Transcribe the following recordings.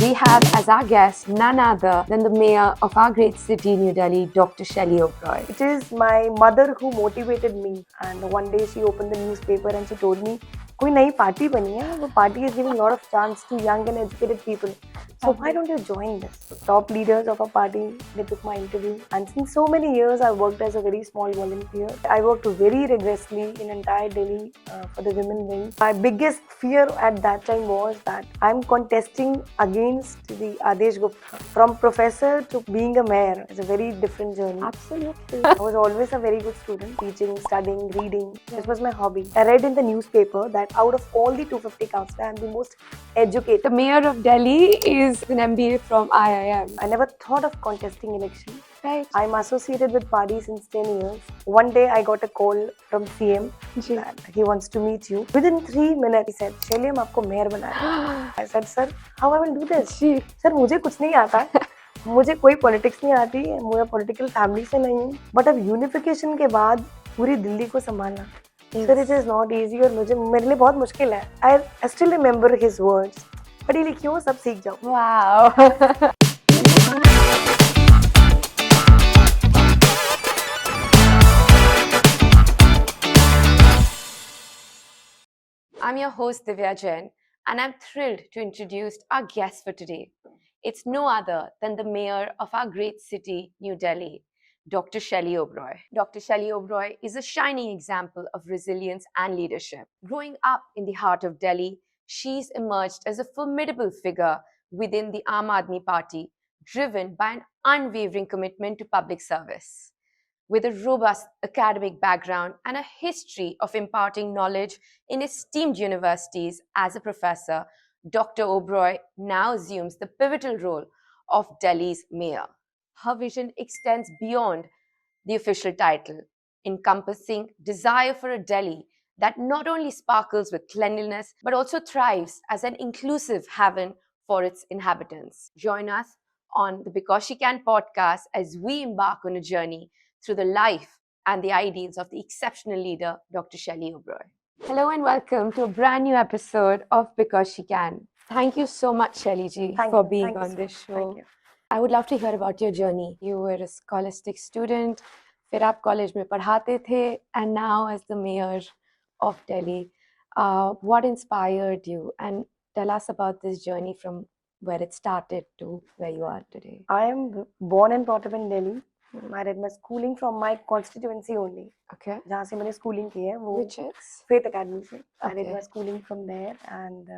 We have as our guest none other than the mayor of our great city, New Delhi, Dr. Shelly Oberoi. It is my mother who motivated me, and one day she opened the newspaper and she told me, कोई नई party बनी है, वो party is giving a lot of chance to young and educated people. So why don't you join this? Top leaders of our party, they took my interview, and since so many years I worked as a very small volunteer. I worked very rigorously in entire Delhi for the women wing. My biggest fear at that time was that I'm contesting against the Adesh Gupta. From professor to being a mayor is a very different journey. Absolutely. I was always a very good student, teaching, studying, reading. This was my hobby. I read in the newspaper that out of all the 250 counselors, I'm the most educated. The mayor of Delhi is an MBA from IIM. I never thought of contesting election. Right. I'm associated with party since 10 years. One day I got a call from CM that he wants to meet you. Within 3 minutes he said, Shelly, हम आपको mayor बना रहे हैं. I said, sir, how I will do this? Sir, मुझे कुछ नहीं आता है. मुझे कोई पॉलिटिक्स नहीं आती, मुझे पॉलिटिकल फैमिली से नहीं हूँ, बट अब यूनिफिकेशन के बाद पूरी दिल्ली को संभालना, sir it is not easy और मेरे लिए बहुत मुश्किल है. I still remember his words, पढ़ी लिखी हो सब सीख जाओ. Wow. I'm your host Divya Jain, and I'm thrilled to introduce our guest for today. It's no other than the mayor of our great city, New Delhi, Dr. Shelly Oberoi. Dr. Shelly Oberoi is a shining example of resilience and leadership. Growing up in the heart of Delhi, she's emerged as a formidable figure within the Aam Aadmi Party, driven by an unwavering commitment to public service. With a robust academic background and a history of imparting knowledge in esteemed universities as a professor, Dr. Oberoi now assumes the pivotal role of Delhi's mayor. Her vision extends beyond the official title, encompassing desire for a Delhi that not only sparkles with cleanliness but also thrives as an inclusive haven for its inhabitants. Join us on the Because She Can podcast as we embark on a journey through the life and the ideals of the exceptional leader, Dr. Shelly Oberoi. Hello and welcome to a brand new episode of Because She Can. Thank you so much, Shelly ji, for being on this show. Thank you. I would love to hear about your journey. You were a scholastic student, फिर आप college में पढ़ाते थे, and now as the mayor of Delhi. What inspired you? And tell us about this journey from where it started to where you are today. I am born and brought up in Delhi. I did my schooling from my constituency only. Okay. जहाँ से मैंने schooling की है वो Which is? Faith Academy से. I did Okay. my schooling from there, and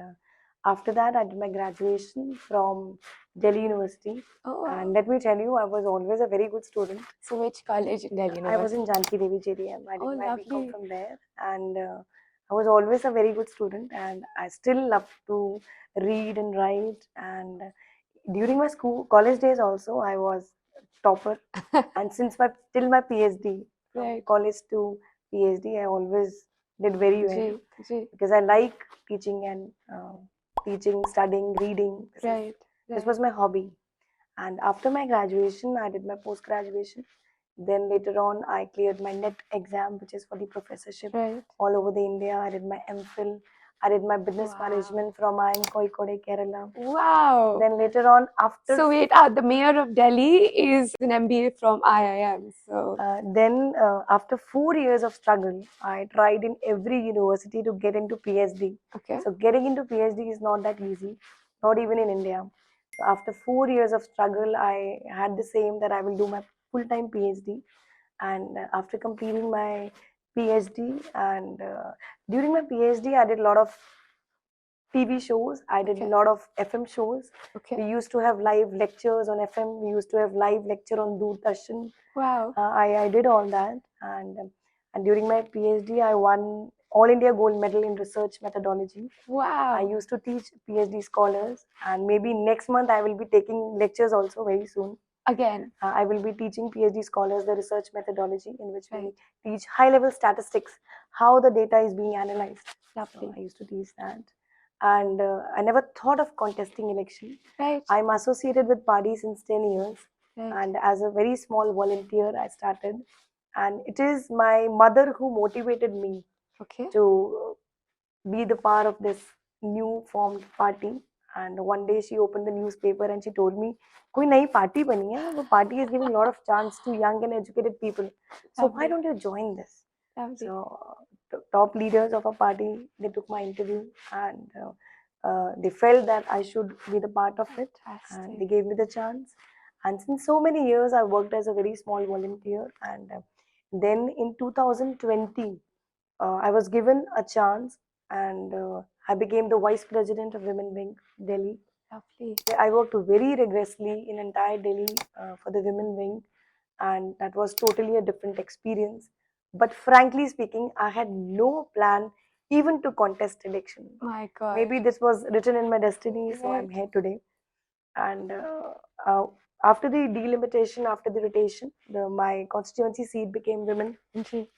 after that I did my graduation from Delhi University. Oh, wow. And let me tell you, I was always a very good student. So which college in Delhi? I was in Janki Devi JDM. I did Oh, my lovely. BCom from there, and I was always a very good student, and I still love to read and write. And during my college days also, I was topper. And since till my PhD, from Right. college to PhD, I always did very well because I like teaching and studying, reading. Right. This was my hobby. And after my graduation, I did my post-graduation. Then later on, I cleared my NET exam, which is for the professorship Right. all over the India. I did my MPhil. I did my business Wow. management from Kozhikode, Kerala. Wow. Then later on, after So wait, the mayor of Delhi is an MBA from IIM. So then after 4 years of struggle, I tried in every university to get into PhD. okay. So getting into PhD is not that easy, not even in India. So after 4 years of struggle, I had the same that I will do my full-time PhD. And after completing my PhD, and during my PhD, I did a lot of TV shows. I did a lot of FM shows. Okay. We used to have live lectures on FM. We used to have live lecture on Doordarshan. Wow. I did all that, and during my PhD, I won All India Gold Medal in research methodology. Wow. I used to teach PhD scholars, and maybe next month I will be taking lectures also very soon. Again. I will be teaching PhD scholars the research methodology in which we teach high-level statistics, how the data is being analyzed. Lovely. So I used to teach that. And I never thought of contesting election. Right. I'm associated with party since 10 years. Right. And as a very small volunteer, I started. And it is my mother who motivated me Okay. to be the part of this new formed party. And one day she opened the newspaper and she told me, "कोई नई party बनी है, वो party is giving a lot of chance to young and educated people. So why don't you join this?" So the top leaders of a party, they took my interview and they felt that I should be the part of it, and they gave me the chance. And since so many years, I worked as a very small volunteer. And then in 2020, I was given a chance, and I became the vice president of Women Wing, Delhi. Lovely. I worked very rigorously in entire Delhi for the Women Wing, and that was totally a different experience. But frankly speaking, I had no plan even to contest election. My God. Maybe this was written in my destiny, so I'm Right. here today. And uh, after the delimitation, after the rotation, my constituency seat became women.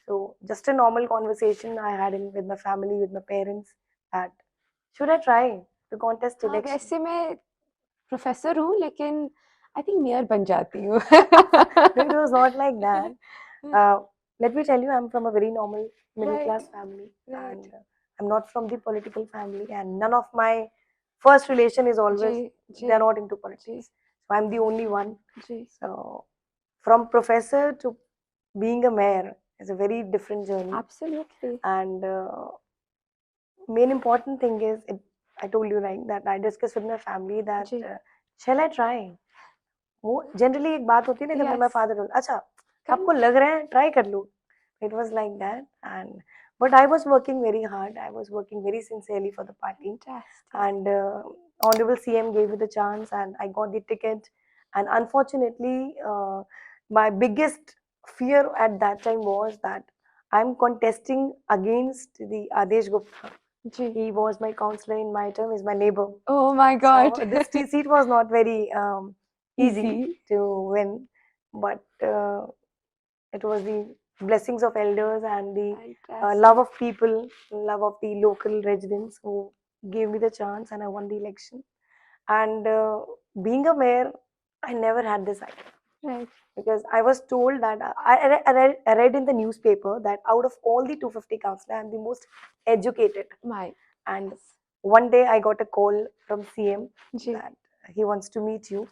So just a normal conversation I had with my family, with my parents, that should I try to contest हाँ, election? वैसे मैं professor हूँ लेकिन I think mayor बन जाती हूँ. No, it was not like that. Let me tell you, I'm from a very normal middle Right. class family, Right. and I'm not from the political family, and none of my first relation is always they're not into politics. So I'm the only one. So from professor to being a mayor is a very different journey. Absolutely. And main important thing is, I told you right that I discussed with my family that shall I try? वो generally एक बात होती है ना, जब my father told, अच्छा आपको लग रहा है ट्राई कर लो. It was like that. And but I was working very hard. I was working very sincerely for the party. Fantastic. And Honorable CM gave me the chance, and I got the ticket. And unfortunately, my biggest fear at that time was that I'm contesting against the Adesh Gupta. He was my counselor in my term, is my neighbor. Oh my God. So this seat was not very easy to win, but it was the blessings of elders and the love of people, love of the local residents who gave me the chance, and I won the election. And being a mayor, I never had this idea. Right. Because I was told that I read in the newspaper that out of all the 250 councillors, I'm the most educated. And one day I got a call from CM that he wants to meet you,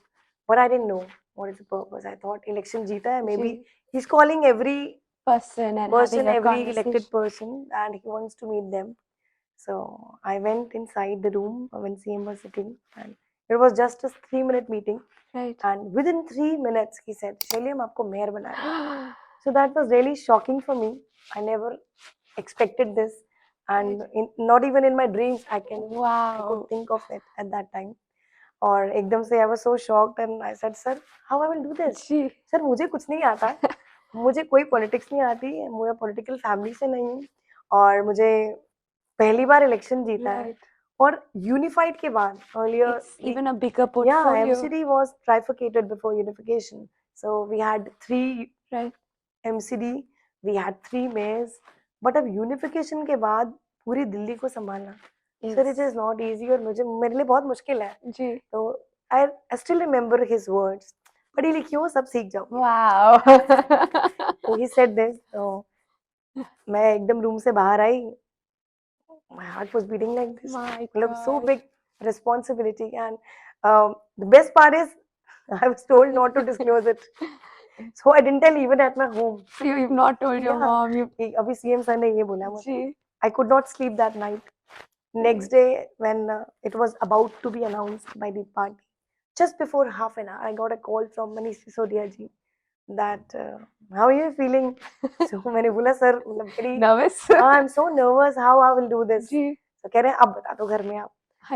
but I didn't know what is the purpose. I thought election jeeta hai, maybe he's calling every person, every elected person, and he wants to meet them. So I went inside the room when CM was sitting, and it was just a 3-minute meeting. Right. And within 3 minutes, he said, "Shelly, हम आपको mayor बना रहे हैं." So that was really shocking for me. I never expected this, and not even in my dreams I could think of it at that time. और एकदम से I was so shocked, and I said, "Sir, how I will do this?" Sir, मुझे कुछ नहीं आता, मुझे कोई politics नहीं आती, मैं political family से नहीं हूँ, और मुझे पहली बार election जीता है. और unified के बाद, earlier even a bigger portfolio. Yeah, MCD was trifurcated before unification. So we had 3 MCD, we had 3 mayors, but अब unification के बाद पूरी दिल्ली को संभालना, sir, it is not easy, और मेरे लिए बहुत मुश्किल है. तो I still remember his words. पढ़ी लिखी हो, सब सीख जाओ. Wow. So he said this. तो मैं एकदम रूम से बाहर आई. My heart was beating like this. So big responsibility, and the best part is I was told not to disclose it, so I didn't tell even at my home. So you've not told your mom. अभी CM sir ने ये बोला मुझे. I could not sleep that night. Next day, when it was about to be announced by the party, just before half an hour, I got a call from Manish Sisodia ji that how are you feeling? So मैंने बोला, sir, very nervous. I'm so nervous. How I will do this? So कह रहे अब बता दो घर में आप.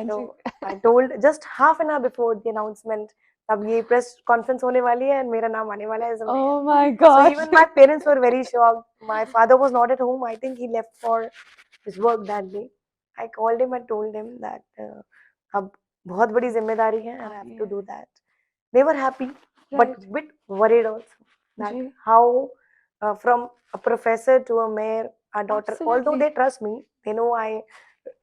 So I told just half an hour before the announcement, अब ये press conference होने वाली है and मेरा नाम आने वाला है. Oh my God. So even my parents were very shocked. My father was not at home. I think he left for his work that day. I called him and told him that अब बहुत बड़ी जिम्मेदारी है and I have to do that. They were happy, but a bit worried also that how from a professor to a mayor, a daughter, although they trust me, they know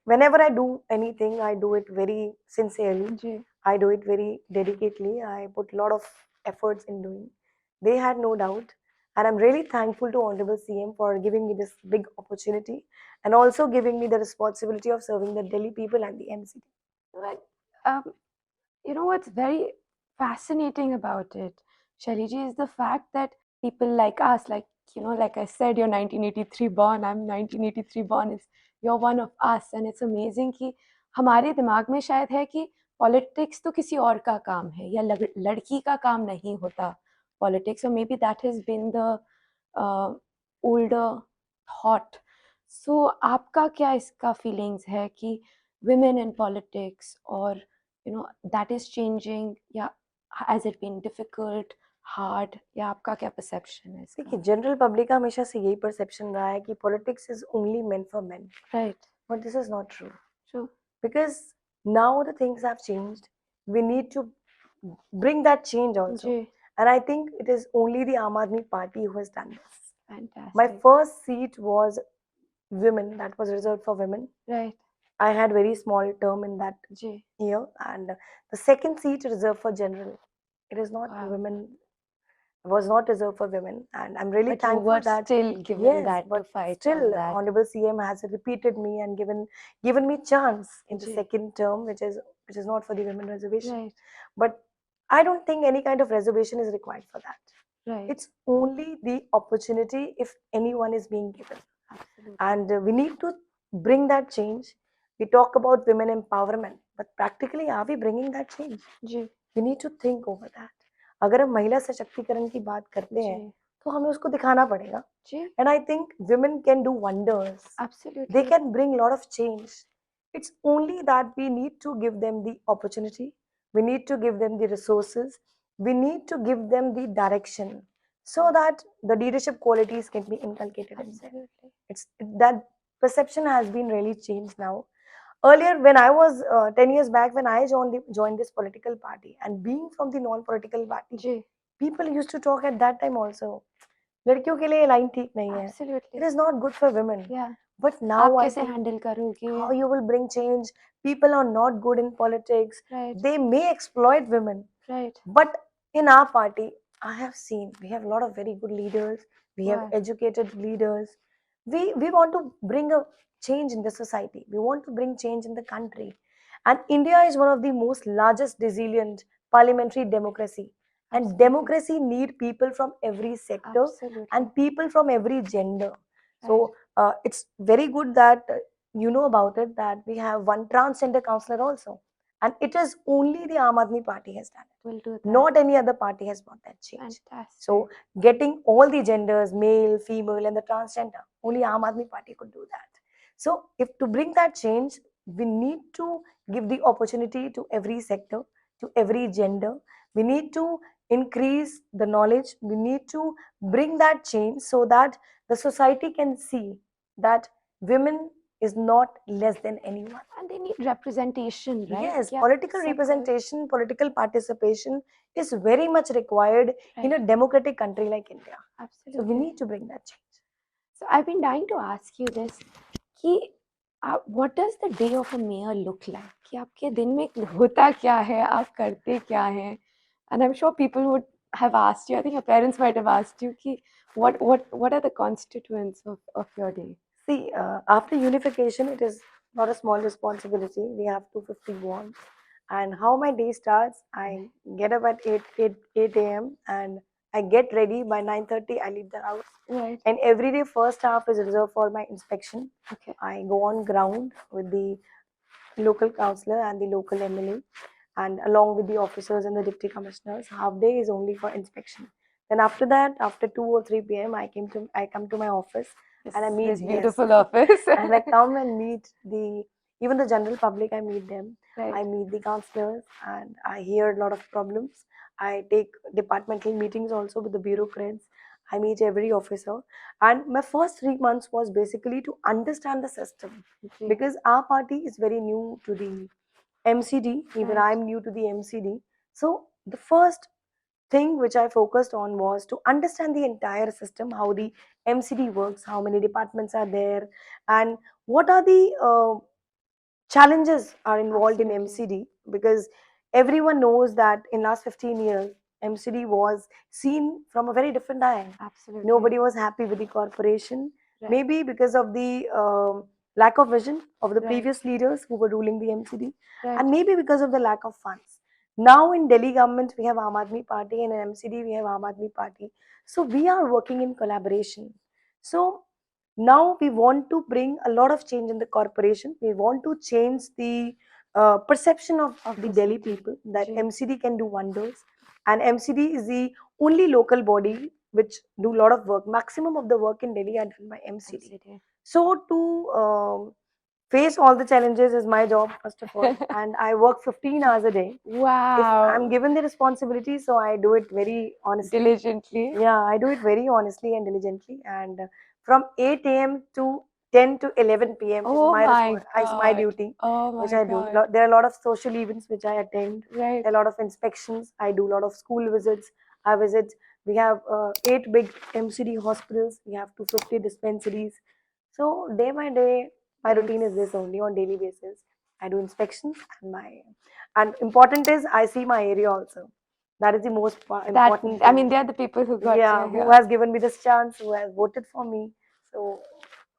whenever I do anything, I do it very sincerely. I do it very dedicatedly. I put a lot of efforts in doing. They had no doubt. And I'm really thankful to Honorable CM for giving me this big opportunity, and also giving me the responsibility of serving the Delhi people and the MCD. You know what's very fascinating about it, Shelly ji, is the fact that people like us, like, you know, like I said, you're 1983 born, I'm 1983 born, you're one of us, and it's amazing कि हमारे दिमाग में शायद है कि politics तो किसी और का काम है या लड़की का काम नहीं होता politics, or maybe that has been the older thought. So आपका क्या इसका फीलिंग्स है कि women in politics, or you know, that is changing, या has it been difficult, hard, या आपका क्या perception है इसका? देखिए, जनरल पब्लिक का हमेशा से यही परसेप्शन रहा है कि politics is only meant for main, Right. But this is not true, True. because now the things have changed. We need to bring that change also. जी. And I think it is only the Aam Aadmi Party who has done this. Fantastic. My first seat was women, that was reserved for women. Right. I had very small term in that जी. year, and the second seat reserved for general. It is not Wow. women, was not reserved for women, and I'm really But you thankful were that still given yes, that to but fight still on that. Honorable CM has repeated me and given me chance in the जी. second term, which is not for the women reservation. Right. But I don't think any kind of reservation is required for that. Right. It's only the opportunity if anyone is being given. Absolutely. And we need to bring that change. We talk about women empowerment, but practically are we bringing that change? जी. We need to think over that. अगर हम महिला सशक्तिकरण की बात करते हैं जी. तो हमें उसको दिखाना पड़ेगा. जी. And I think women can do wonders. Absolutely. They can bring a lot of change. It's only that we need to give them the opportunity. We need to give them the resources. We need to give them the direction so that the leadership qualities can be inculcated in them. Absolutely. It's that perception has been really changed now. Earlier, when I was 10 years back, when I joined this political party, and being from the non-political party, ji. people used to talk at that time also, लड़कियों के लिए line ठीक नहीं है. Absolutely. It is not good for women. Yeah. But now आप I कैसे think handle करोगे? how you will bring change. People are not good in politics. Right. They may exploit women. Right. But in our party, I have seen we have a lot of very good leaders. We have Wow. educated leaders. We want to bring a change in the society. We want to bring change in the country. And India is one of the most largest resilient parliamentary democracy. And Absolutely. democracy need people from every sector. Absolutely. And people from every gender. Right. So it's very good that you know about it, that we have one transgender councillor also. And it is only the Aam Aadmi Party has done it. We'll do that. Not any other party has brought that change. Fantastic. So getting all the genders, male, female, and the transgender, only Aam Aadmi Party could do that. So if to bring that change, we need to give the opportunity to every sector, to every gender. We need to increase the knowledge. We need to bring that change so that the society can see that women is not less than anyone. And they need representation, right? Yes, Yeah, political सब representation, political participation is very much required in a Right. democratic country like India. Absolutely. So we need to bring that change. So I've been dying to ask you this, कि what does the day of a mayor look like? कि आपके दिन में होता क्या है, आप करते क्या हैं? And I'm sure people would have asked you, I think your parents might have asked you, कि what are the constituents of your day? See, after unification, it is not a small responsibility. We have 250 wards. And how my day starts, I get up at 8 a.m. and I get ready. By 9:30, I leave the house. Right. And every day, first half is reserved for my inspection. Okay. I go on ground with the local councillor and the local MLA, and along with the officers and the deputy commissioners. Half day is only for inspection. Then after that, after 2 or 3 p.m., I come to my office and I meet this beautiful office. and I come and meet even the general public. I meet them. Right. I meet the councillors and I hear a lot of problems. I take departmental meetings also with the bureaucrats. I meet every officer, and my first 3 months was basically to understand the system, Okay. because our party is very new to the MCD. Even Right. I'm new to the MCD. So the first thing which I focused on was to understand the entire system, how the MCD works, how many departments are there, and what are the challenges are involved in MCD, because everyone knows that in last 15 years MCD was seen from a very different eye. Absolutely. Nobody was happy with the corporation, Right. maybe because of the lack of vision of the Right. previous leaders who were ruling the MCD, Right. and maybe because of the lack of funds. Now in Delhi government we have Aam Aadmi Party, and in MCD we have Aam Aadmi Party. So we are working in collaboration. So now we want to bring a lot of change in the corporation. We want to change the perception of the the Delhi city. people that Ji. MCD can do wonders, and MCD is the only local body which do a lot of work. Maximum of the work in Delhi are done by MCD. MCD. So to face all the challenges is my job first of all, and I work 15 hours a day. If Wow. I'm given the responsibility, so I do it very honestly. Diligently. Yeah, I do it very honestly and diligently, and from 8 a.m. to 10 to 11 p.m. Oh my is my God. duty, Oh which my I do. God. There are a lot of social events which I attend. Right. There are a lot of inspections. I do a lot of school visits. I visit. We have 8 big MCD hospitals. We have 250 dispensaries. So day by day, my routine is this only on daily basis. I do inspections, and important is I see my area also. That is the most important I thing. mean, they're the people who got Yeah, you who here. has given me this chance, who has voted for me. So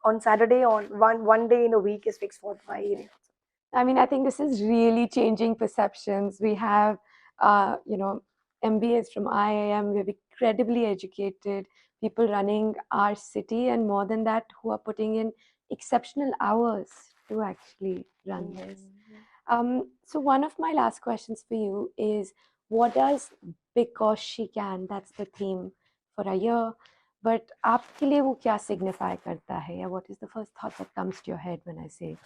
on Saturday, on one day in a week is fixed for my area. I mean, I think this is really changing perceptions. We have, MBAs from IIM. We have incredibly educated people running our city, and more than that, who are putting in exceptional hours to actually run this. So one of my last questions for you is, what does because she can, that's the theme for a year, but आपके लिए वो क्या signify करता है, या what is the first thought that comes to your head when I say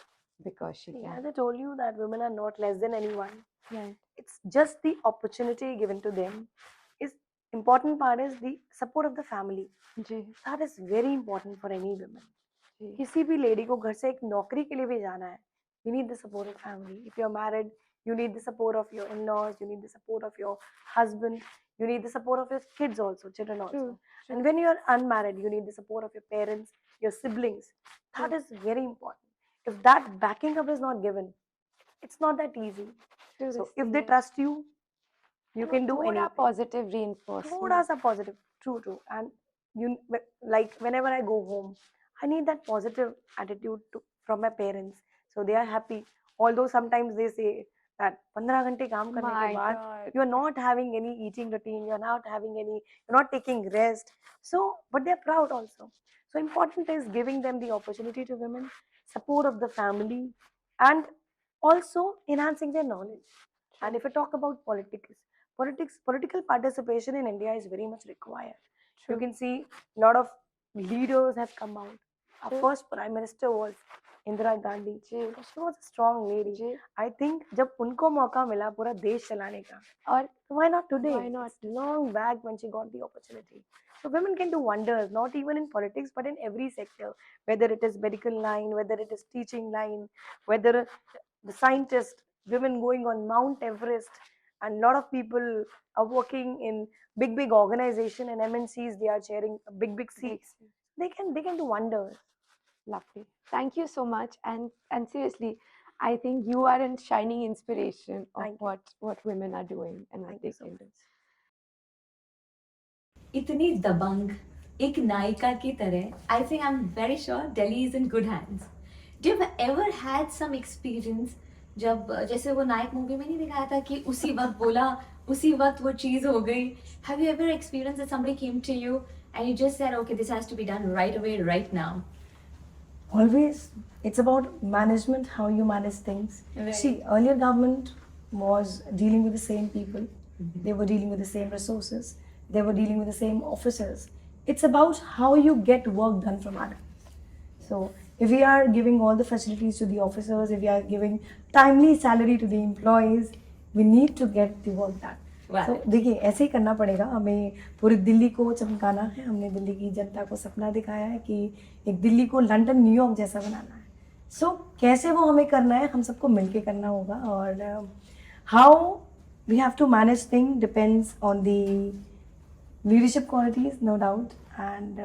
because she See, can? as I told you that women are not less than anyone. Right. It's just the opportunity given to them. Is important part is the support of the family. Ji. That is very important for any woman. जी. किसी भी lady को घर से एक नौकरी के लिए भी जाना है, you need the support of family. If you're married, you need the support of your in-laws, you need the support of your husband, you need the support of your kids also, children also. True. And when you're unmarried, you need the support of your parents, your siblings. That is very important. If that backing up is not given, it's not that easy. So if they trust you, you can do थोड़ा anything. positive reinforcement. थोड़ा सा positive, true. And you, like whenever I go home, I need that positive attitude from my parents, so they are happy. Although sometimes they say that 15 घंटे काम करने के My बाद God. you are not having any eating routine, you are not having any, you're not taking rest. So, but they are proud also. So important is giving them the opportunity to women, support of the family, and also enhancing their knowledge. And if I talk about political participation in India is very much required. You can see a lot of leaders have come out. Our first prime minister was Indira Gandhi. She was a strong lady. I think जब उनको मौका मिला पूरा देश चलाने का, और why not today? Why not? It's long back when she got the opportunity. So women can do wonders, not even in politics, but in every sector, whether it is medical line, whether it is teaching line, whether the scientist, women going on Mount Everest, and a lot of people are working in big organization and MNCs. They are chairing big seats. They can do wonders. Lovely. Thank you so much. And seriously, I think you are a shining inspiration of what women are doing and what they can do. इतनी दबंग एक नायिका की तरह I think I am very sure Delhi is in good hands. Do you ever had some experience जब जैसे वो नायक movie में नहीं दिखाया था कि उसी वक्त बोला उसी वक्त वो चीज़ हो गई. Have you ever experience that somebody came to you and you just said okay this has to be done right away right now? Always, it's about management, how you manage things. Right. See, earlier government was dealing with the same people. They were dealing with the same resources. They were dealing with the same officers. It's about how you get work done from others. So if we are giving all the facilities to the officers, if we are giving timely salary to the employees, we need to get the work done. So देखिए ऐसे ही करना पड़ेगा. हमें पूरी दिल्ली को चमकाना है. हमने दिल्ली की जनता को सपना दिखाया है कि एक दिल्ली को लंदन न्यूयॉर्क जैसा बनाना है. So कैसे वो हमें करना है, हम सबको मिलके करना होगा. और how we have to manage things depends on the leadership qualities, no doubt. And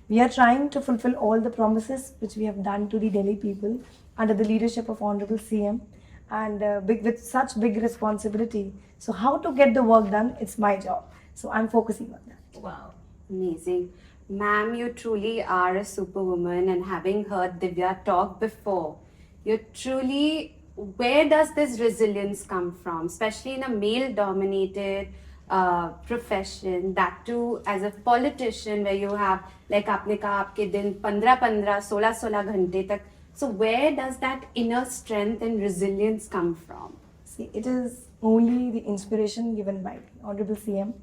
we are trying to fulfill all the promises which we have done to the Delhi people under the leadership of Honorable CM, and with such big responsibility. So how to get the work done, it's my job. So I'm focusing on that. Wow, amazing. Ma'am, you truly are a superwoman, and having heard Divya talk before, you're truly, where does this resilience come from, especially in a male dominated profession, that too as a politician where you have, like आपने कहा आपके दिन 15-15 16-16 घंटे तक. So where does that inner strength and resilience come from? See, it is only the inspiration given by the Honorable CM.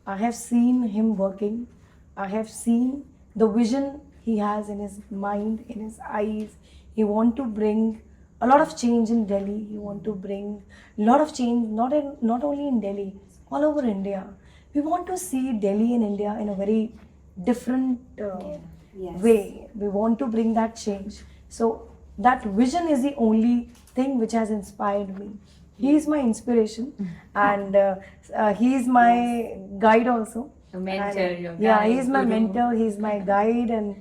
I have seen him working. I have seen the vision he has in his mind, in his eyes. He want to bring a lot of change in Delhi. He want to bring a lot of change, not only in Delhi, all over India. We want to see Delhi and India in a very different Yes. way. We want to bring that change. So that vision is the only thing which has inspired me. He is my inspiration, and he is my guide also. Your mentor, And, your yeah, guide, he is my guru. mentor. He is my guide, and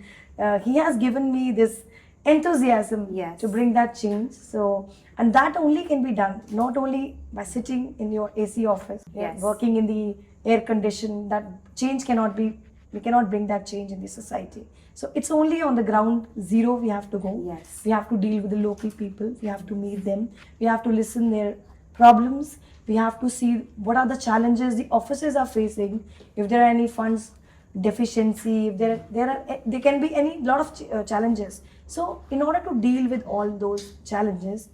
he has given me this enthusiasm Yes. to bring that change. So, and that only can be done not only by sitting in your AC office, Yes. working in the air condition. That change cannot be. We cannot bring that change in the society. So it's only on the ground zero we have to go. Yes. We have to deal with the local people. We have to meet them. We have to listen their problems. We have to see what are the challenges the offices are facing. If there are any funds deficiency, if there can be any lot of challenges. So in order to deal with all those challenges,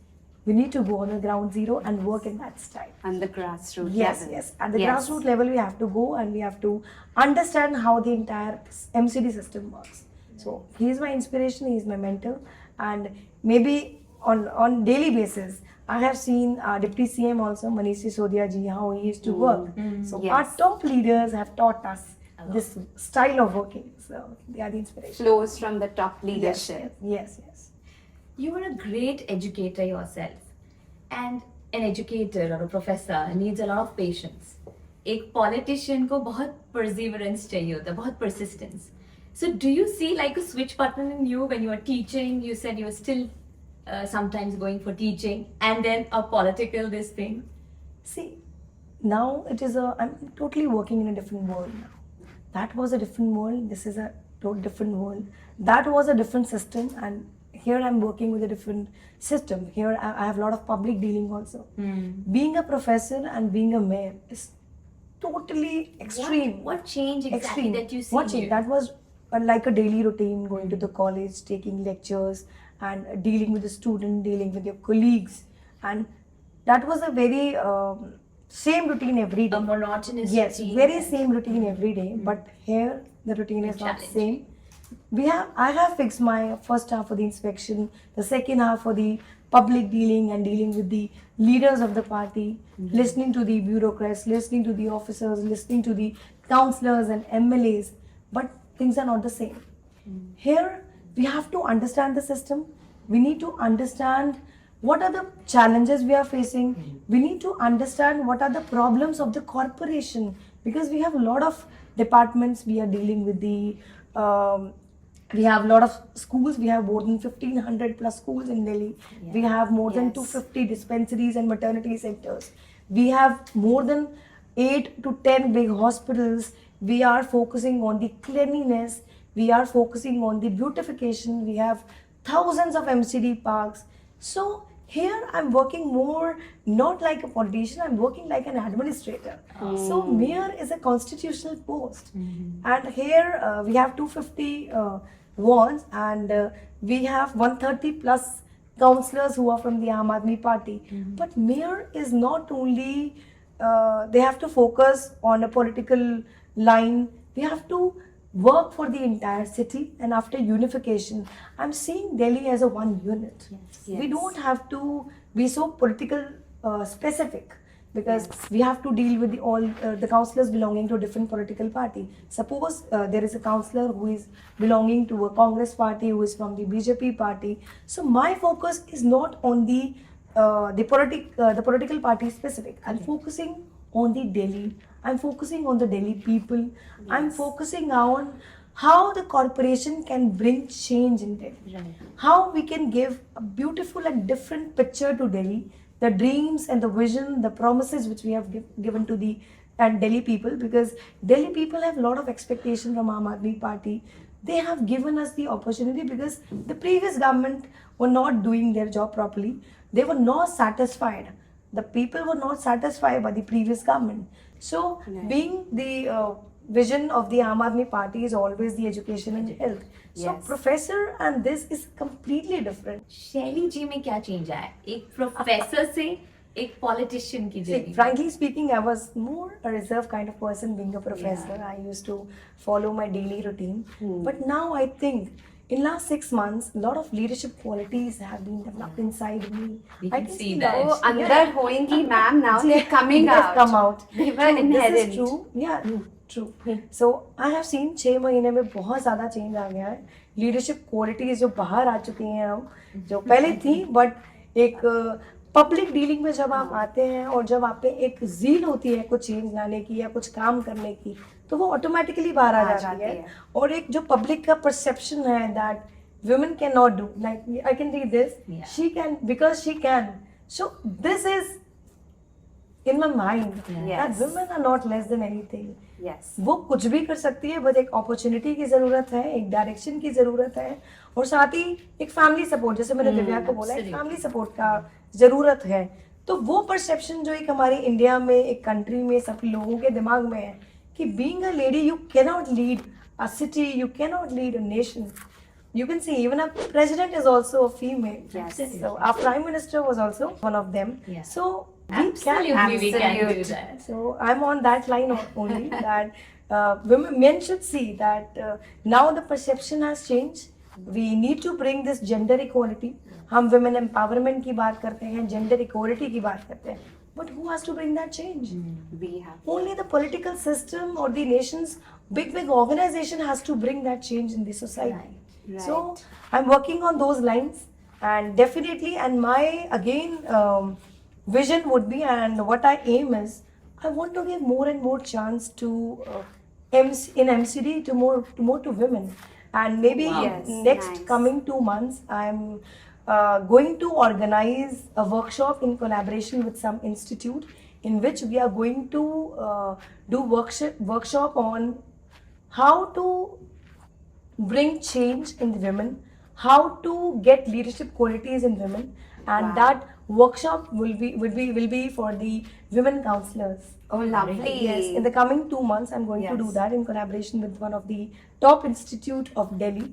we need to go on the ground zero and work in that style. On the grassroots Yes, level. yes. At the Yes. grassroots level, we have to go and we have to understand how the entire MCD system works. So he is my inspiration, he is my mentor, and maybe on daily basis, I have seen Deputy CM also, Manish Sisodia ji, how he used to work. So Yes. our top leaders have taught us this style of working. So they are the inspiration. Flows from the top Yes, leadership. yes, yes. You are a great educator yourself, and an educator or a professor needs a lot of patience. एक politician को बहुत perseverance चाहिए होता है, बहुत persistence. So do you see like a switch button in you when you are teaching? You said you are still sometimes going for teaching, and then a political this thing. See, now I'm totally working in a different world now. That was a different world. This is a different world. That was a different system, and here I'm working with a different system. Here I have a lot of public dealing also. Being a professor and being a mayor is totally extreme. What change exactly Extreme. that you see? What change? here? That was like a daily routine, going to the college, taking lectures, and dealing with the student, dealing with your colleagues, and that was a very same routine every day. A monotonous Yes, routine. very same routine every day. But here the routine is not same. I have fixed my first half for the inspection, the second half for the public dealing and dealing with the leaders of the party, listening to the bureaucrats, listening to the officers, listening to the councillors and MLAs. But things are not the same. Here we have to understand the system. We need to understand what are the challenges we are facing. We need to understand what are the problems of the corporation, because we have a lot of departments. We are dealing with the we have a lot of schools. We have more than 1,500 plus schools in Delhi. We have more than 250 dispensaries and maternity centers. We have more than 8 to 10 big hospitals. We are focusing on the cleanliness. We are focusing on the beautification. We have thousands of MCD parks. So here I'm working more not like a politician, I'm working like an administrator. So mayor is a constitutional post. And here we have 250 wards, and we have 130 plus councillors who are from the Aam Aadmi Party. But mayor is not only, they have to focus on a political line. We have to work for the entire city, and after unification, I'm seeing Delhi as a one unit. We don't have to be so political specific, because we have to deal with all the councillors belonging to a different political party. Suppose there is a councillor who is belonging to a Congress party, who is from the BJP party. So my focus is not on the political party specific. I'm focusing on the Delhi. I'm focusing on the Delhi people. I'm focusing on how the corporation can bring change in Delhi. How we can give a beautiful and different picture to Delhi, the dreams and the vision, the promises which we have given to the and Delhi people, because Delhi people have a lot of expectation from Aam Aadmi Party. They have given us the opportunity because the previous government were not doing their job properly. They were not satisfied. The people were not satisfied by the previous government. So, being the vision of the Aam Aadmi Party is always the education and health. So, Yes. professor and this is completely different. शैली जी में क्या change आया एक professor से एक politician की See, journey frankly speaking, I was more a reserved kind of person being a professor. I used to follow my daily routine. But now I think in last 6 months, a lot of leadership qualities have been developed inside me. We I can see see that. Oh, andar hoengi, ma'am. Now they're coming They've out. come out. They were True, inherent. This is true. Yeah, true. So I have seen 6 महीने में बहुत ज़्यादा change आ गया है. Leadership qualities जो बाहर आ चुकी हैं हम, जो पहले थी, बट एक पब्लिक डीलिंग में जब आप आते हैं और जब आप पे एक जील होती है कुछ चेंज लाने की या कुछ काम करने की, तो वो ऑटोमेटिकली बाहर आ जाती है. और एक जो पब्लिक का परसेप्शन है that women cannot do, like I can read this, she can because she can. So this is in my mind that women are not less than anything. Yes. वो कुछ भी कर सकती है, बस एक अपॉर्चुनिटी की जरूरत है, एक डायरेक्शन की जरूरत है, और साथ ही एक फैमिली सपोर्ट, जैसे मैंने दिव्या को बोला, एक फैमिली सपोर्ट का जरूरत है. तो वो परसेप्शन जो एक हमारी इंडिया में, एक कंट्री में सब लोगों के दिमाग में है कि being a lady you can not lead a city, you cannot lead a nation. You can see even our president is also a female. Yes. So our prime minister was also one of them. Yeah. So we Absolutely, we can do Absolute. that. So I'm on that line only that men should see that now the perception has changed. We need to bring this gender equality. हम women empowerment की बात करते हैं, gender equality की बात करते हैं. But who has to bring that change? We have. Only the political system or the nation's big organization has to bring that change in the society. Right. So I'm working on those lines, and definitely, and my again vision would be, and what I aim is, I want to give more and more chance to in MCD to more to women, and maybe Yes, next nice. coming 2 months I'm going to organize a workshop in collaboration with some institute, in which we are going to do workshop on how to bring change in the women, how to get leadership qualities in women, and that workshop will be for the women counselors. Oh, lovely. Yes, in the coming 2 months, I'm going to do that in collaboration with one of the top institute of Delhi,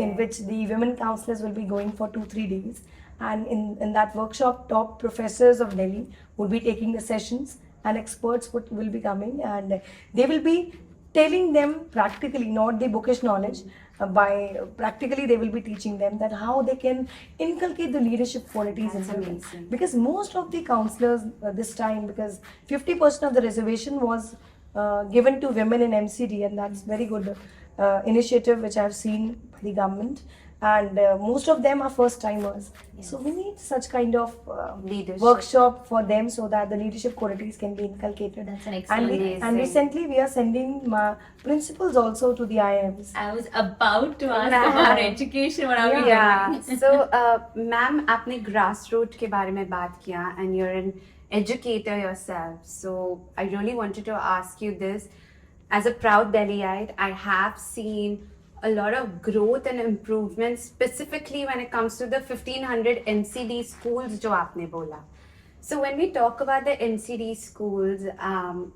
in which the women counselors will be going for 2-3 days. And in that workshop, top professors of Delhi would be taking the sessions, and experts will be coming, and they will be telling them practically, not the bookish knowledge, by practically they will be teaching them that how they can inculcate the leadership qualities in women. amazing. Because most of the counselors this time, because 50% of the reservation was given to women in MCD, and that's very good initiative which I've seen by the government, and most of them are first timers. So we need such kind of Leadership. workshop for them so that the leadership qualities can be inculcated. That's an And, excellent. and recently we are sending principals also to the IIMs. I was about to ask Ma'am. about education. What are we Yeah. doing? So, ma'am, आपने grassroots के बारे में बात किया, and you're an educator yourself. So, I really wanted to ask you this. As a proud Delhiite, I have seen a lot of growth and improvement, specifically when it comes to the 1500 MCD schools जो आपने बोला. So when we talk about the MCD schools,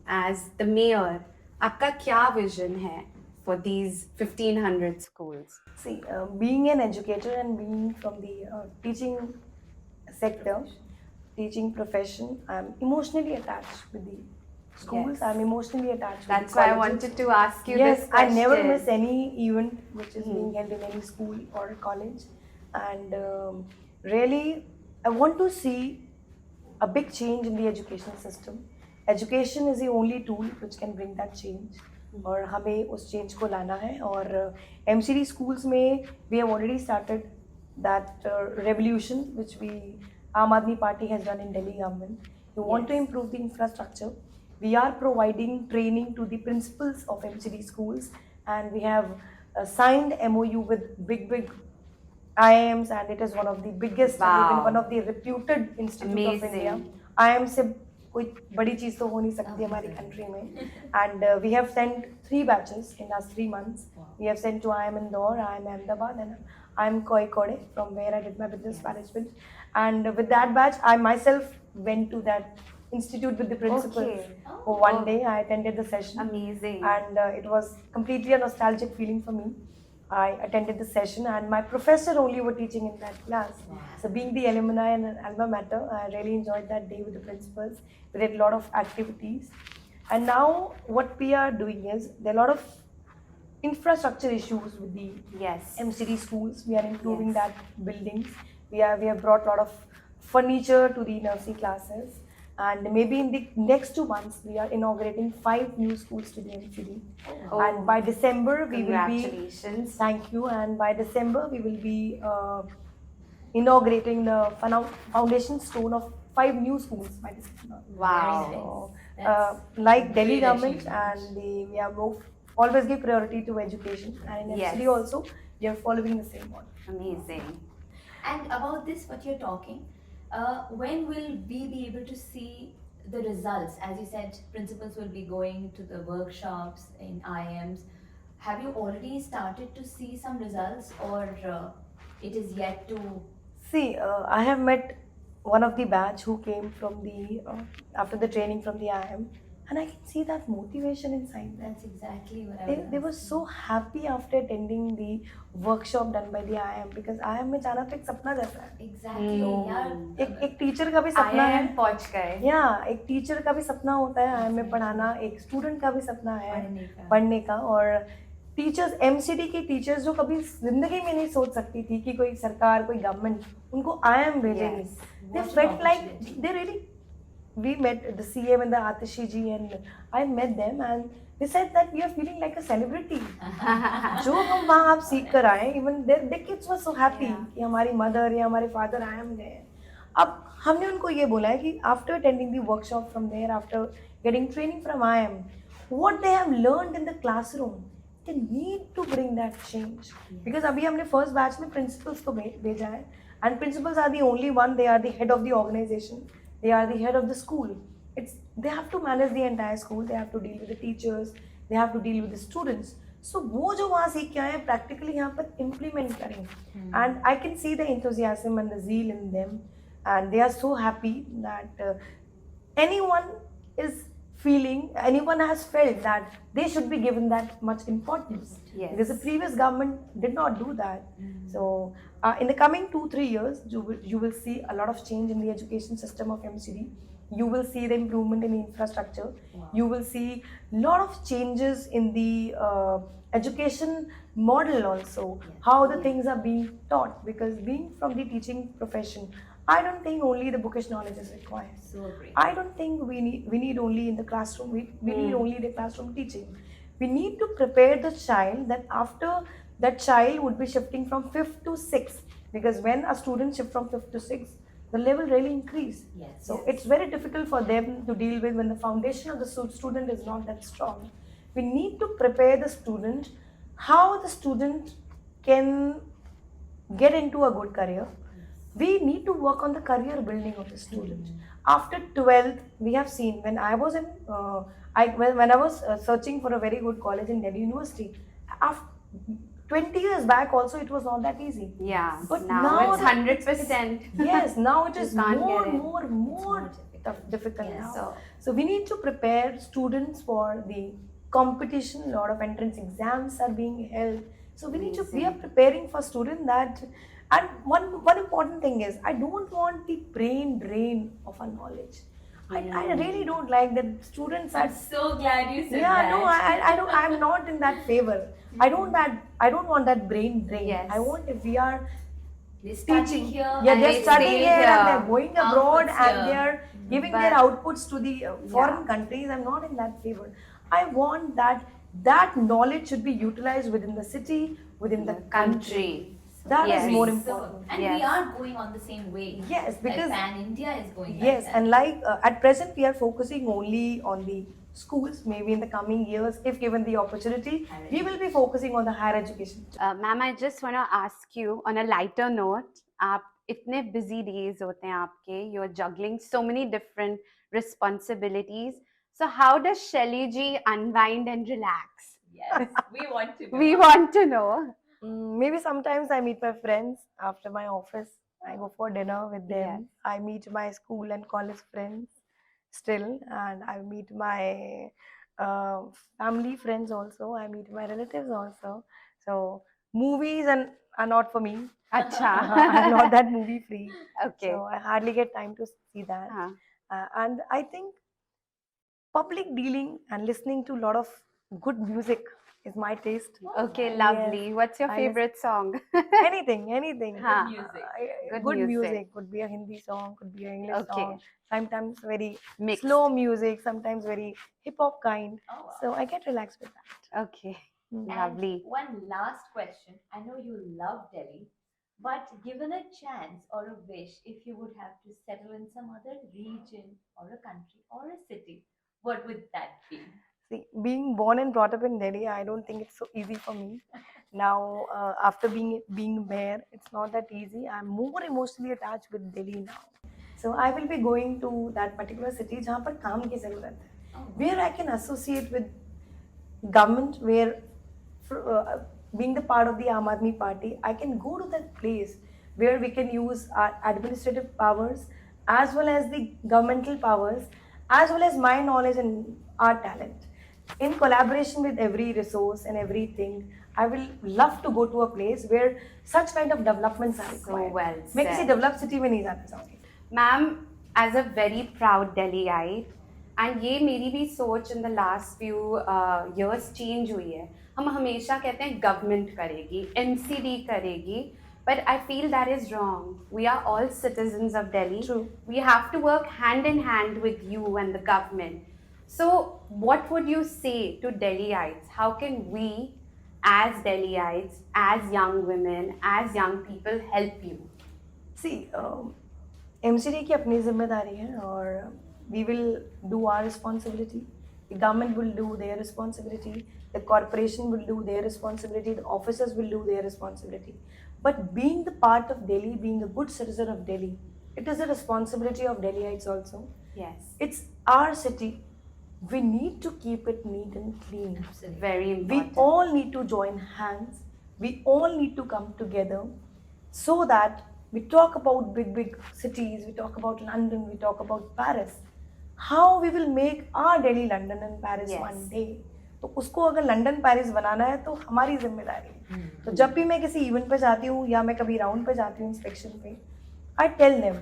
as the mayor, आपका क्या vision है for these 1500 schools? See, being an educator and being from the teaching sector, teaching profession, I'm emotionally attached with the schools. Yes. I'm emotionally attached. That's with the why I colleges. wanted to ask you Yes, this I question. never miss any event which is being held in any school or college, and really, I want to see a big change in the education system. Education is the only tool which can bring that change, और हमें उस change को लाना है. और MCD schools में we have already started that revolution which Aam Aadmi Party has done in Delhi government. We want to improve the infrastructure. We are providing training to the principals of MCD schools, and we have signed MOU with big IIMs, and it is one of the biggest and even Wow. one of the reputed institute of India. Amazing. IIM से कोई बड़ी चीज तो हो नहीं सकती हमारी country में. And we have sent 3 batches in last 3 months. We have sent to IIM Indore, IIM Ahmedabad, and IIM Kozhikode, from where I did my business management. And with that batch, I myself went to that institute with the principal. Okay. For one day, I attended the session. Amazing. And it was completely a nostalgic feeling for me. I attended the session, and my professor only were teaching in that class. So being the alumni and an alma mater, I really enjoyed that day with the principals. We did a lot of activities. And now what we are doing is, there are a lot of infrastructure issues with the Yes. MCD schools. We are improving Yes. that buildings. We have brought a lot of furniture to the nursery classes. And maybe in the next 2 months, we are inaugurating 5 new schools to the MCD. Oh, And by December, we will be. Congratulations. Thank you. And by December, we will be inaugurating the foundation stone of 5 new schools by December. Wow. So, That's like Delhi great government, achievement. and we have always give priority to education. And in Yes. MCD also, we are following the same model. Amazing. And about this, what you're talking, when will we be able to see the results? As you said, principals will be going to the workshops in IIMs. Have you already started to see some results, or it is yet to? See, I have met one of the batch who came from the after the training from the IIM, and I can see that motivation inside them. That's exactly what I was They were asking. so happy after attending the workshop done by the IIM, because IIM में जाना तो एक सपना जैसा है. Exactly. Hmm. एक teacher का भी सपना है. IIM पहुंच गए. या एक टीचर का भी सपना होता है IIM में पढ़ाना, एक स्टूडेंट का भी सपना है पढ़ने का. पढ़ने का. और टीचर्स, MCD की टीचर्स जो कभी जिंदगी में नहीं सोच सकती थी कि कोई सरकार, कोई गवर्नमेंट उनको IIM भेजेगी. Yes. They What an felt like opportunity. they really. We met the CM and the Atishi ji, and I met them, and they said that we are feeling like a celebrity. जो हम वहाँ आप सीख कर आए, even their kids were so happy Yeah. कि हमारी mother या हमारे father IIM गए. अब हमने उनको ये बोला है कि after attending the workshop from there, after getting training from IIM, what they have learned in the classroom, they need to bring that change. Because अभी हमने first batch में principals को भेजा है, and principals are the only one, they are the head of the organization, they are the head of the school. They have to manage the entire school, they have to deal with the teachers, they have to deal with the students. So वो जो वहाँ सीख के आए हैं, practically यहाँ पर implement करें. And I can see the enthusiasm and the zeal in them, and they are so happy that anyone has felt that they should be given that much importance. Yes. Because the previous government did not do that. So in the coming 2-3 years, you will see a lot of change in the education system of MCD. You will see the improvement in the infrastructure. Wow. You will see a lot of changes in the education model also, how the things are being taught. Because being from the teaching profession, I don't think only the bookish knowledge is required. So great. I don't think we need only in the classroom. We need only the classroom teaching. We need to prepare the child that after that child would be shifting from 5th to 6th, because when a student shift from 5th to 6th, the level really increase. Yes. So it's very difficult for them to deal with when the foundation of the student is not that strong. We need to prepare the student how the student can get into a good career. We need to work on the career building of the student. After 12th, we have seen, when I was searching for a very good college in Delhi University, after 20 years back also it was not that easy. Yeah. But now now it's 100%. Yes, now it You is can't more get it. more difficult Yes. now. So we need to prepare students for the competition. A lot of entrance exams are being held. So we are preparing for students that. And one important thing is, I don't want the brain drain of our knowledge. I really don't like that students are. I'm so glad you said Yeah, that. no, I don't. I'm not in that favor. I don't want that brain drain. Yes. I want, if we are They study teaching, here. yeah, and they're they studying stay here and they're going Outputs abroad and here. they're giving But- their outputs to the foreign countries. I'm not in that favor. I want that knowledge should be utilized within the city, within the country. That is Yes. more So, important. and we Yes. are going on the same way. Yes, because like Pan India is going. yes, like that. and like at present we are focusing only on the schools. Maybe in the coming years, if given the opportunity, we will be focusing on the higher education. Ma'am, I just want to ask you on a lighter note, आप इतने busy days होते हैं आपके, you're juggling so many different responsibilities. So how does Shelly ji unwind and relax? Yes, we want to know. We want to know. Maybe sometimes I meet my friends after my office. I go for dinner with them. Yes. I meet my school and college friends still, and I meet my family friends also. I meet my relatives also. So movies are not for me. Acha. I'm not that movie free. Okay. So I hardly get time to see that. हाँ. And I think public dealing and listening to a lot of good music is my taste. Okay, Yes. lovely. What's your I favorite song? Anything. हाँ. Music. Good Good music. music. Could be a Hindi song, could be an English Okay. song. Sometimes very Mixed. slow music, sometimes very hip hop kind. Oh, wow. So I get relaxed with that. Okay, Mm. lovely. And one last question. I know you love Delhi, but given a chance or a wish, if you would have to settle in some other region or a country or a city, what would that be? See, being born and brought up in Delhi, I don't think it's so easy for me. Now, after being there, it's not that easy. I'm more emotionally attached with Delhi now. So I will be going to that particular city जहाँ पर काम की ज़रूरत है, where I can associate with government, where being the part of the Aam Aadmi Party, I can go to that place where we can use our administrative powers as well as the governmental powers, as well as my knowledge and our talent. In collaboration with every resource and everything, I will love to go to a place where such kind of developments are required. well मैं said. किसी developed city में नहीं जाना चाहूँगी. Ma'am, as a very proud Delhiite, and ये मेरी भी सोच in the last few years change हुई है. हम हमेशा कहते हैं government करेगी, NCD करेगी, but I feel that is wrong. We are all citizens of Delhi. True. We have to work hand in hand with you and the government. So, what would you say to Delhiites? How can we, as Delhiites, as young women, as young people, help you? See, MCD की अपनी जिम्मेदारी है और we will do our responsibility. The government will do their responsibility. The corporation will do their responsibility. The officers will do their responsibility. But being the part of Delhi, being a good citizen of Delhi, it is a responsibility of Delhiites also. Yes. It's our city. We need to keep it neat and clean. Absolutely. Very We important. all need to join hands. We all need to come together so that we talk about big cities, we talk about London, we talk about Paris. How we will make our Delhi, London and Paris Yes. one day. तो उसको अगर London Paris बनाना है तो हमारी जिम्मेदारी है. तो जब भी मैं किसी इवेंट पे जाती हूँ या मैं कभी राउंड पे जाती हूँ इंस्पेक्शन पे, आई टेल देम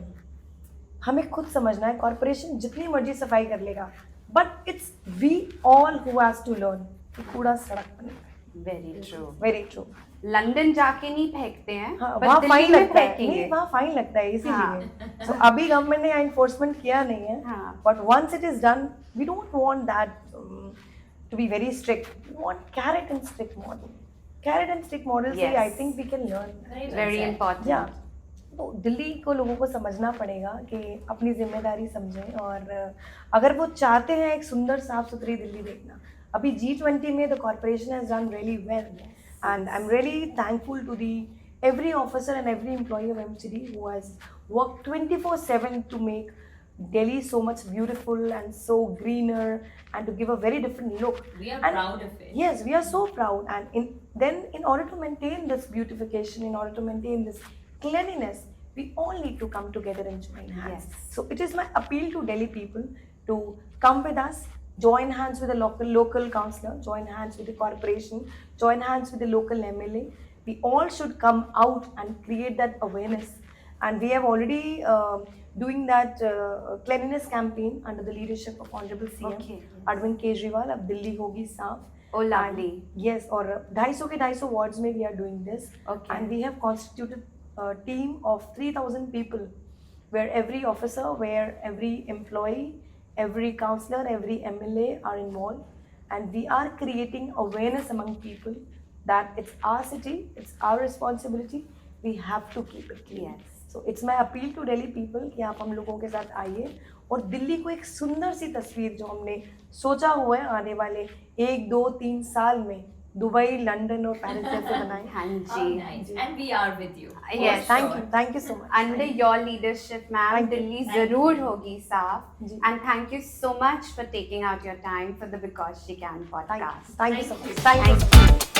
हमें खुद समझना है, कॉर्पोरेशन जितनी मर्जी सफाई कर लेगा, but it's we all who has to learn कि कूड़ा सड़क पर नहीं. Very true. Very true. London जाके नहीं फेंकते हैं, हाँ, but वहाँ दिल्ली फाइन में लगता है. फेंकेंगे. नहीं, वहाँ फाइन लगता है इसीलिए. हाँ. So, अभी गवर्नमेंट ने एनफोर्समेंट किया नहीं है, हाँ. But once it is done, we don't want that to be very strict. We want carrot and stick model. Carrot and stick model से Yes. I think we can learn. Very well Very said. important. या तो दिल्ली को लोगों को समझना पड़ेगा कि अपनी जिम्मेदारी समझें, और अगर वो चाहते हैं एक सुंदर साफ सुथरी दिल्ली देखना. अभी G20 में the corporation has done really well, and I'm really thankful to the every officer and every employee of MCD who has worked 24/7 to make Delhi so much beautiful and so greener and to give a very different look. We are And proud of it. Yes, we are so proud, and in order to maintain this beautification, in order to maintain this cleanliness, we all need to come together and join hands. Yes. So it is my appeal to Delhi people to come with us, join hands with the local councillor, join hands with the corporation, join hands with the local MLA. We all should come out and create that awareness. And we have already doing that cleanliness campaign under the leadership of Honorable CM Okay. Arvind Kejriwal. अब दिल्ली होगी साफ. Oh, lovely. Yes, और 250 के 250 wards में we are doing this. Okay. And we have constituted a team of 3,000 people, where every officer, where every employee, every councillor, every MLA are involved, and we are creating awareness among people that it's our city, it's our responsibility, we have to keep it clean. Yes. So it's my appeal to Delhi people कि आप हम लोगों के साथ आइए और दिल्ली को एक सुंदर सी तस्वीर जो हमने सोचा हुआ है आने वाले 1, 2, 3 साल में दुबई, लंदन और पेरिस जैसे बनाए। हाँ How जी। nice. And we are with you. Yes, thank you so much. Under your leadership, ma'am, Thank you. Delhi Thank you. zarur hogi saaf. जी। And thank you so much for taking out your time for the Because She Can podcast. Thank you so much. Thank you.